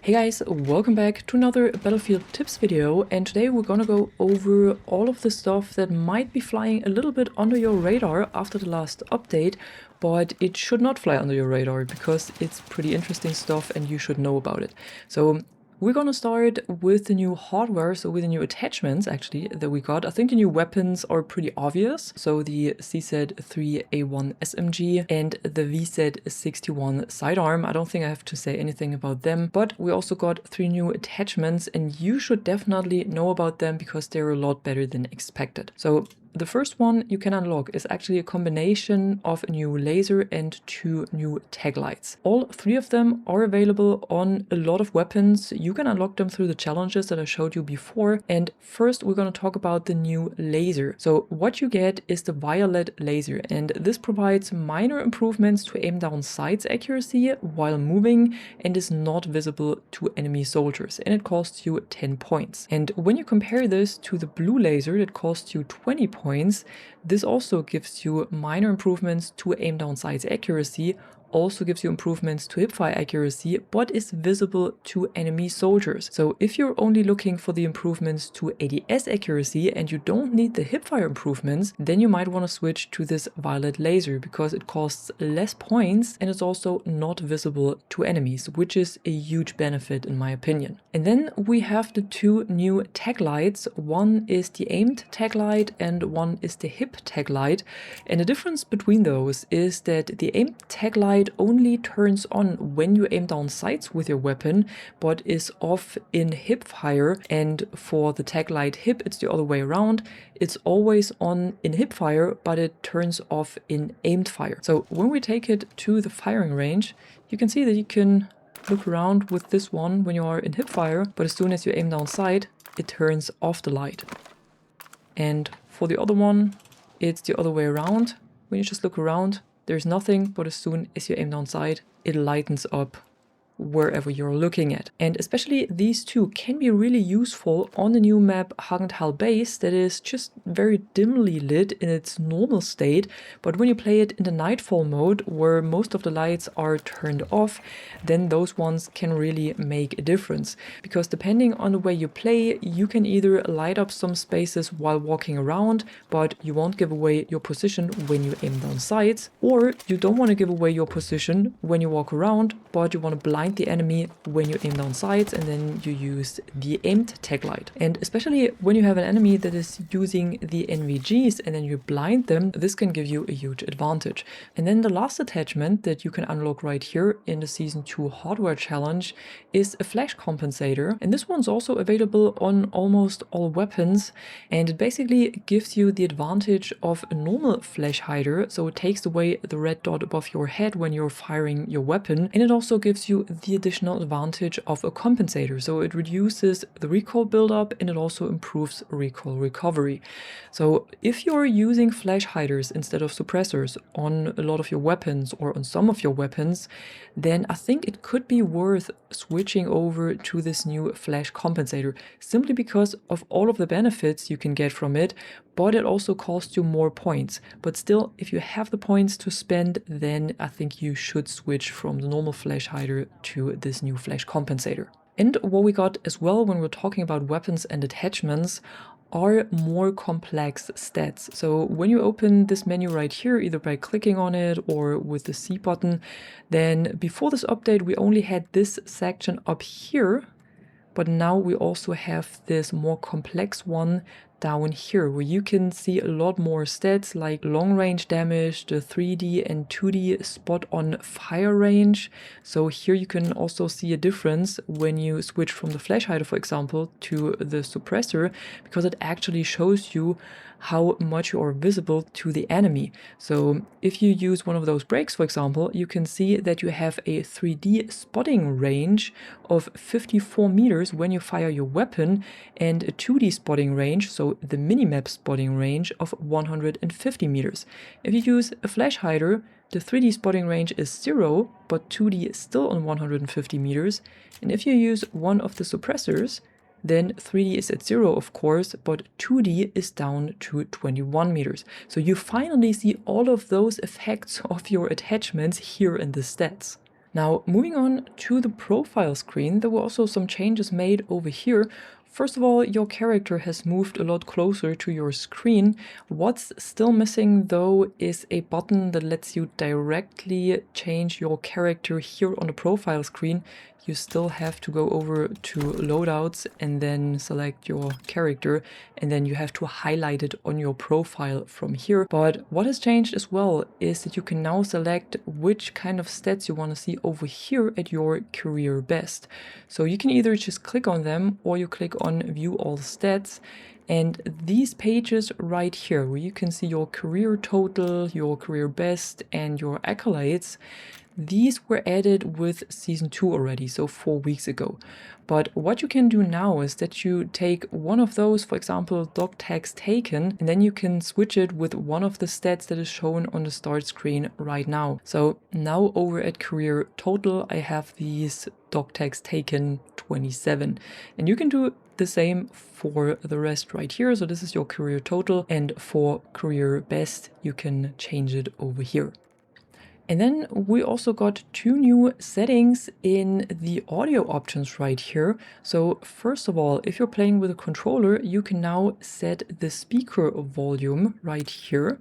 Hey guys, welcome back to another Battlefield tips video, and today we're gonna go over all of the stuff that might be flying a little bit under your radar after the last update, but it should not fly under your radar because it's pretty interesting stuff and you should know about it. So we're gonna start with the new hardware, so with the new attachments actually that we got. I think the new weapons are pretty obvious. So the CZ3A1 SMG and the VZ61 sidearm. I don't think I have to say anything about them, but we also got 3 new attachments and you should definitely know about them because they're a lot better than expected. So the first one you can unlock is actually a combination of a new laser and 2 new Taclights. All 3 of them are available on a lot of weapons. You can unlock them through the challenges that I showed you before. And first we're going to talk about the new laser. So what you get is the violet laser, and this provides minor improvements to aim down sights accuracy while moving and is not visible to enemy soldiers, and it costs you 10 points. And when you compare this to the blue laser that costs you 20 points, this also gives you minor improvements to aim down sights accuracy, also gives you improvements to hipfire accuracy, but is visible to enemy soldiers. So if you're only looking for the improvements to ADS accuracy and you don't need the hipfire improvements, then you might want to switch to this violet laser because it costs less points and it's also not visible to enemies, which is a huge benefit in my opinion. And then we have the 2 new Taclights. One is the aimed Taclight and one is the hip Taclight. And the difference between those is that the aimed Taclight only turns on when you aim down sights with your weapon, but is off in hip fire. And for the Taclight hip, it's the other way around. It's always on in hip fire, but it turns off in aimed fire. So when we take it to the firing range, you can see that you can look around with this one when you are in hip fire, but as soon as you aim down sight, it turns off the light. And for the other one, it's the other way around. When you just look around, there's nothing, but as soon as you aim down sight, it lightens up wherever you're looking at. And especially these 2 can be really useful on the new map Hagenthal Base that is just very dimly lit in its normal state, but when you play it in the nightfall mode where most of the lights are turned off, then those ones can really make a difference, because depending on the way you play, you can either light up some spaces while walking around, but you won't give away your position when you aim down sights, or you don't want to give away your position when you walk around, but you want to blind the enemy when you aim down sights, and then you use the aimed Taclight. And especially when you have an enemy that is using the NVGs and then you blind them, this can give you a huge advantage. And then the last attachment that you can unlock right here in the Season 2 hardware challenge is a flash compensator, and this one's also available on almost all weapons, and it basically gives you the advantage of a normal flash hider, so it takes away the red dot above your head when you're firing your weapon, and it also gives you the additional advantage of a compensator, so it reduces the recoil buildup and it also improves recoil recovery. So if you're using flash hiders instead of suppressors on a lot of your weapons or on some of your weapons, then I think it could be worth switching over to this new flash compensator, simply because of all of the benefits you can get from it, but it also costs you more points. But still, if you have the points to spend, then I think you should switch from the normal flash hider to this new flash compensator. And what we got as well when we're talking about weapons and attachments are more complex stats. So when you open this menu right here, either by clicking on it or with the C button, then before this update we only had this section up here, but now we also have this more complex one down here where you can see a lot more stats like long range damage, the 3D and 2D spot on fire range. So here you can also see a difference when you switch from the flash hider, for example, to the suppressor, because it actually shows you how much you are visible to the enemy. So if you use one of those breaks, for example, you can see that you have a 3D spotting range of 54 meters when you fire your weapon, and a 2D spotting range, so the minimap spotting range, of 150 meters. If you use a flash hider, the 3D spotting range is 0, but 2D is still on 150 meters. And if you use one of the suppressors, then 3D is at 0, of course, but 2D is down to 21 meters. So you finally see all of those effects of your attachments here in the stats. Now, moving on to the profile screen, there were also some changes made over here. First of all, your character has moved a lot closer to your screen. What's still missing though is a button that lets you directly change your character here on the profile screen. You still have to go over to loadouts and then select your character, and then you have to highlight it on your profile from here. But what has changed as well is that you can now select which kind of stats you want to see over here at your career best. So you can either just click on them or you click on view all stats. And these pages right here, where you can see your career total, your career best, and your accolades, these were added with Season 2 already, so 4 weeks ago. But what you can do now is that you take one of those, for example, dog tags taken, and then you can switch it with one of the stats that is shown on the start screen right now. So now over at Career Total, I have these dog tags taken 27. And you can do the same for the rest right here. So this is your Career Total, and for Career Best, you can change it over here. And then we also got 2 new settings in the audio options right here. So first of all, if you're playing with a controller, you can now set the speaker volume right here.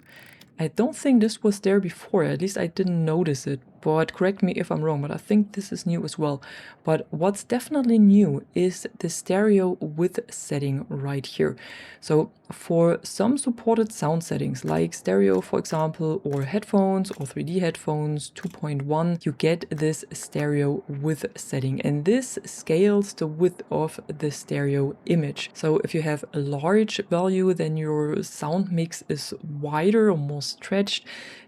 I don't think this was there before, at least I didn't notice it, but correct me if I'm wrong, but I think this is new as well. But what's definitely new is the stereo width setting right here. So for some supported sound settings like stereo, for example, or headphones or 3D headphones 2.1, you get this stereo width setting, and this scales the width of the stereo image. So if you have a large value, then your sound mix is wider or more stretched.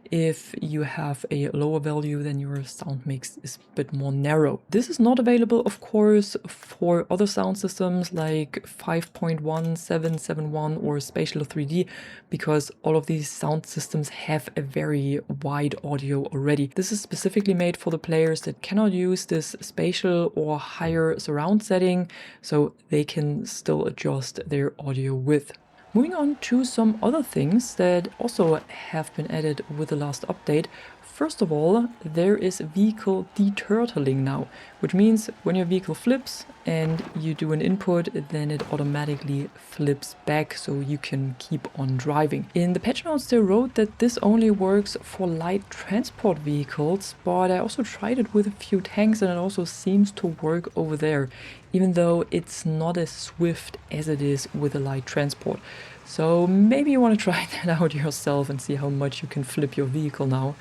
If you have a lower value, then your sound mix is a bit more narrow. This is not available, of course, for other sound systems like 5.1, 7.7.1 or Spatial 3D, because all of these sound systems have a very wide audio already. This is specifically made for the players that cannot use this spatial or higher surround setting, so they can still adjust their audio width. Moving on to some other things that also have been added with the last update. First of all, there is vehicle deturtling now, which means when your vehicle flips and you do an input, then it automatically flips back so you can keep on driving. In the patch notes they wrote that this only works for light transport vehicles, but I also tried it with a few tanks and it also seems to work over there, even though it's not as swift as it is with a light transport. So maybe you want to try that out yourself and see how much you can flip your vehicle now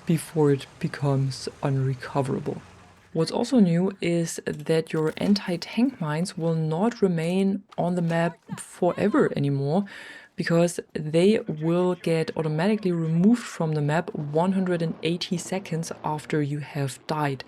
before it becomes unrecoverable. What's also new is that your anti-tank mines will not remain on the map forever anymore, because they will get automatically removed from the map 180 seconds after you have died.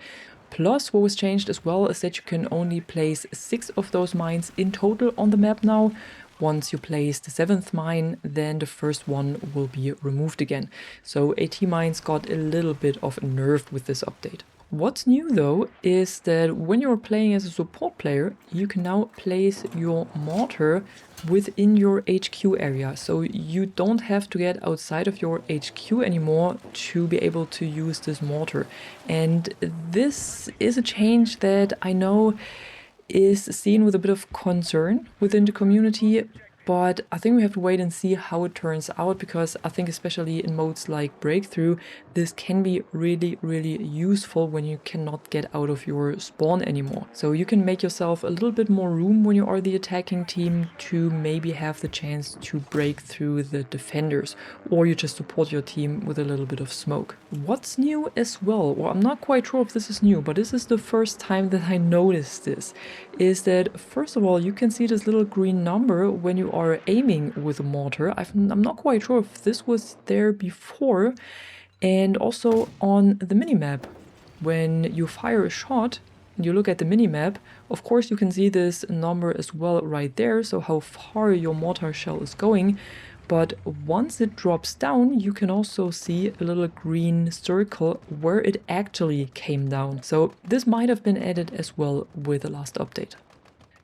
Plus, what was changed as well is that you can only place 6 of those mines in total on the map now. Once you place the 7th mine, then the first one will be removed again. So AT mines got a little bit of a nerf with this update. What's new though is that when you're playing as a support player, you can now place your mortar within your HQ area. So you don't have to get outside of your HQ anymore to be able to use this mortar. And this is a change that I know is seen with a bit of concern within the community, but I think we have to wait and see how it turns out, because I think especially in modes like Breakthrough, this can be really, really useful when you cannot get out of your spawn anymore. So you can make yourself a little bit more room when you are the attacking team to maybe have the chance to break through the defenders, or you just support your team with a little bit of smoke. What's new as well, or I'm not quite sure if this is new, but this is the first time that I noticed this, is that first of all, you can see this little green number when you are aiming with a mortar. I'm not quite sure if this was there before. And also on the minimap, when you fire a shot and you look at the minimap, of course you can see this number as well right there, so how far your mortar shell is going. But once it drops down, you can also see a little green circle where it actually came down. So this might have been added as well with the last update.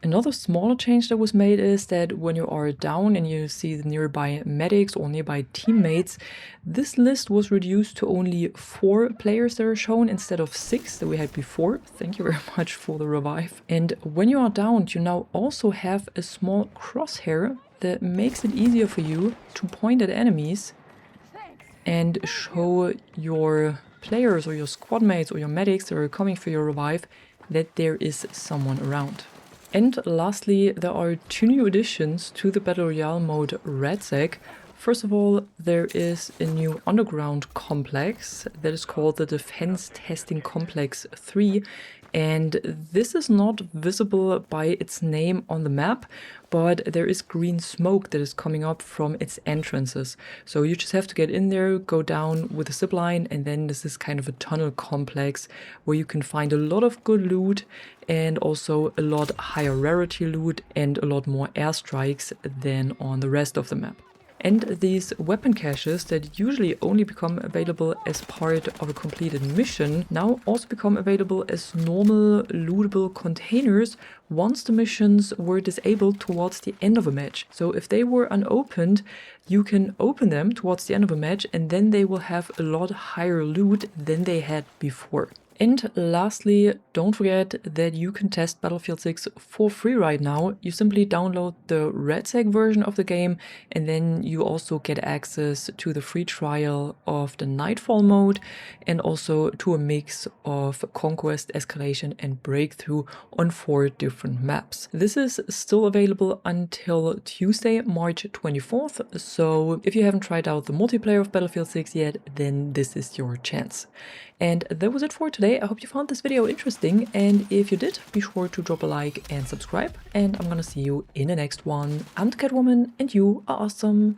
Another smaller change that was made is that when you are down and you see the nearby medics or nearby teammates, this list was reduced to only 4 players that are shown instead of 6 that we had before. Thank you very much for the revive. And when you are downed, you now also have a small crosshair that makes it easier for you to point at enemies and show your players or your squad mates or your medics that are coming for your revive that there is someone around. And lastly, there are 2 new additions to the Battle Royale mode RedSec. First of all, there is a new underground complex that is called the Defense Testing Complex 3. And this is not visible by its name on the map, but there is green smoke that is coming up from its entrances. So you just have to get in there, go down with a zipline, and then this is kind of a tunnel complex where you can find a lot of good loot and also a lot higher rarity loot and a lot more airstrikes than on the rest of the map. And these weapon caches that usually only become available as part of a completed mission now also become available as normal lootable containers once the missions were disabled towards the end of a match. So if they were unopened, you can open them towards the end of a match and then they will have a lot higher loot than they had before. And lastly, don't forget that you can test Battlefield 6 for free right now. You simply download the RedSec version of the game and then you also get access to the free trial of the Nightfall mode and also to a mix of Conquest, Escalation and Breakthrough on 4 different maps. This is still available until Tuesday, March 24th, so if you haven't tried out the multiplayer of Battlefield 6 yet, then this is your chance. And that was it for today. I hope you found this video interesting, and if you did, be sure to drop a like and subscribe, and I'm gonna see you in the next one. I'm the Catwoman, and you are awesome.